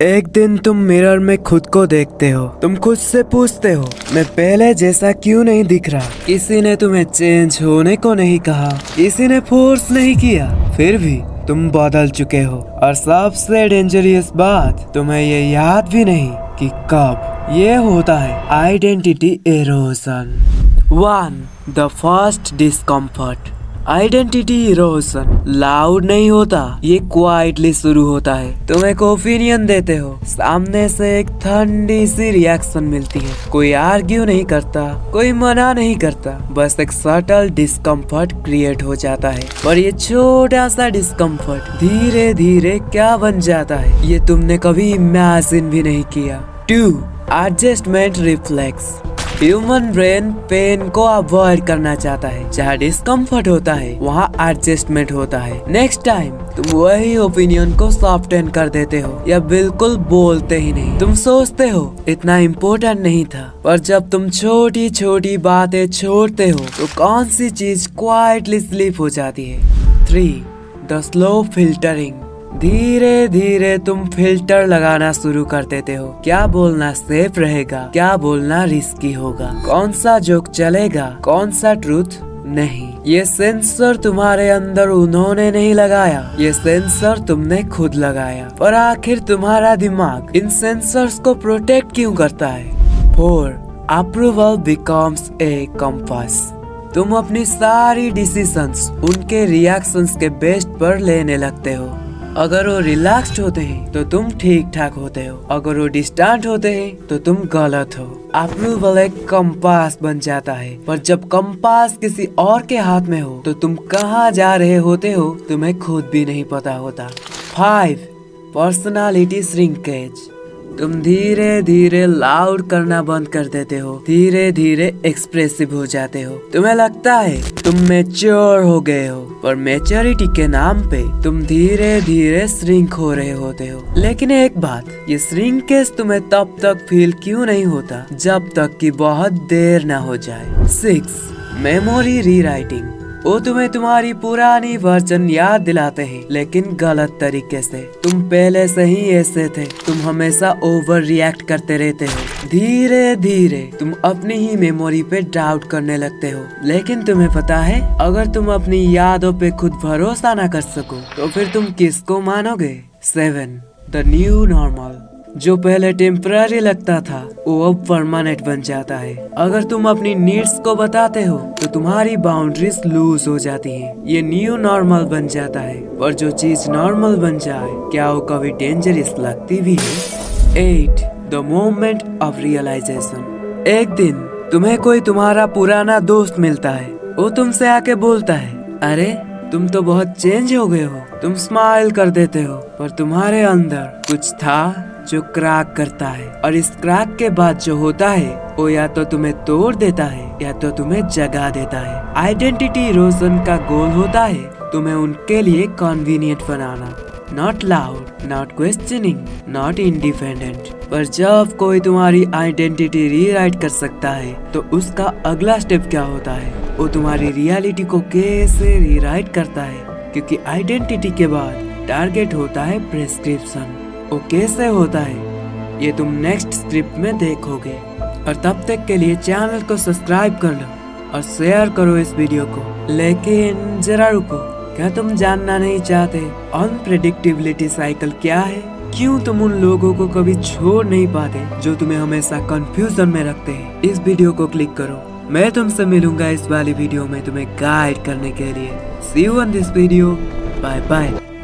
एक दिन तुम मिरर में खुद को देखते हो। तुम खुद से पूछते हो, मैं पहले जैसा क्यों नहीं दिख रहा। किसी ने तुम्हें चेंज होने को नहीं कहा, किसी ने फोर्स नहीं किया, फिर भी तुम बदल चुके हो। और सबसे डेंजरस बात, तुम्हें ये याद भी नहीं कि कब ये होता है। Identity halogen. 1. The first discomfort. Identity erosion loud नहीं होता, ये क्वाइटली शुरू होता है। तुम एक ओपिनियन देते हो, सामने से एक ठंडी सी रिएक्शन मिलती है। कोई आर्ग्यू नहीं करता, कोई मना नहीं करता, बस एक सटल डिस्कम्फर्ट क्रिएट हो जाता है। और ये छोटा सा डिस्कम्फर्ट धीरे धीरे क्या बन जाता है, ये तुमने कभी इमेजिन भी नहीं किया। 2. Adjustment reflex. Human brain pain को अवॉइड करना चाहता है। जहाँ डिस्कम्फर्ट होता है वहाँ एडजस्टमेंट होता है। नेक्स्ट टाइम तुम वही ओपिनियन को सॉफ्टन कर देते हो या बिल्कुल बोलते ही नहीं। तुम सोचते हो इतना इम्पोर्टेंट नहीं था, पर जब तुम छोटी छोटी बातें छोड़ते हो तो कौन सी चीज क्वाइटली स्लिप हो जाती है। 3. The slow filtering. धीरे धीरे तुम फिल्टर लगाना शुरू कर देते हो। क्या बोलना सेफ रहेगा, क्या बोलना रिस्की होगा, कौन सा जोक चलेगा, कौन सा ट्रूथ नहीं। ये सेंसर तुम्हारे अंदर उन्होंने नहीं लगाया, ये सेंसर तुमने खुद लगाया। पर आखिर तुम्हारा दिमाग इन सेंसर्स को प्रोटेक्ट क्यों करता है। 4. Approval becomes a compass. तुम अपनी सारी डिसीजंस उनके रिएक्शंस के बेस्ट पर लेने लगते हो। अगर वो रिलैक्स्ड होते हैं तो तुम ठीक ठाक होते हो, अगर वो डिस्टेंट होते हैं तो तुम गलत हो। अप्रूवल एक कंपास बन जाता है, पर जब कंपास किसी और के हाथ में हो तो तुम कहाँ जा रहे होते हो तुम्हें खुद भी नहीं पता होता। 5. Personality shrinkage. तुम धीरे धीरे लाउड करना बंद कर देते हो, धीरे धीरे एक्सप्रेसिव हो जाते हो। तुम्हें लगता है तुम मैच्योर हो गए हो, पर मैच्योरिटी के नाम पे तुम धीरे धीरे श्रिंक हो रहे होते हो। लेकिन एक बात, ये श्रिंकेज तुम्हें तब तक फील क्यों नहीं होता जब तक कि बहुत देर ना हो जाए। 6. Memory rewriting. वो तुम्हें तुम्हारी पुरानी वर्जन याद दिलाते हैं, लेकिन गलत तरीके से। तुम पहले से ही ऐसे थे, तुम हमेशा ओवर रिएक्ट करते रहते हो। धीरे धीरे तुम अपनी ही मेमोरी पे डाउट करने लगते हो। लेकिन तुम्हें पता है, अगर तुम अपनी यादों पे खुद भरोसा ना कर सको तो फिर तुम किसको मानोगे। 7. The new normal. जो पहले टेम्पररी लगता था वो अब परमानेंट बन जाता है। अगर तुम अपनी नीड्स को बताते हो तो तुम्हारी बाउंड्रीज लूज हो जाती हैं। ये न्यू नॉर्मल बन जाता है, पर जो चीज नॉर्मल बन जाए क्या वो कभी डेंजरस लगती भी है। 8. The moment of realisation. एक दिन तुम्हें कोई तुम्हारा पुराना दोस्त मिलता है, वो तुमसे आके बोलता है, अरे तुम तो बहुत चेंज हो गए हो। तुम स्माइल कर देते हो, पर तुम्हारे अंदर कुछ था जो क्रैक करता है। और इस क्रैक के बाद जो होता है वो या तो तुम्हें तोड़ देता है या तो तुम्हें जगा देता है। आइडेंटिटी इरोजन का गोल होता है तुम्हें उनके लिए convenient banana. Not loud, not questioning, not independent. पर जब कोई तुम्हारी आइडेंटिटी रीराइट कर सकता है तो उसका अगला स्टेप क्या होता है, वो तुम्हारी रियलिटी को कैसे रीराइट करता है। क्योंकि आइडेंटिटी के बाद टारगेट होता है प्रेस्क्रिप्शन। वो कैसे होता है ये तुम नेक्स्ट स्क्रिप्ट में देखोगे। और तब तक के लिए चैनल को सब्सक्राइब कर लो और शेयर करो इस वीडियो को। लेकिन जरा रुको, क्या तुम जानना नहीं चाहते अनप्रेडिक्टेबिलिटी साइकिल क्या है? क्यों तुम उन लोगों को कभी छोड़ नहीं पाते जो तुम्हें हमेशा कंफ्यूजन में रखते हैं? इस वीडियो को क्लिक करो। मैं तुमसे मिलूंगा इस वाली वीडियो में तुम्हें गाइड करने के लिए। See you on this video. Bye bye.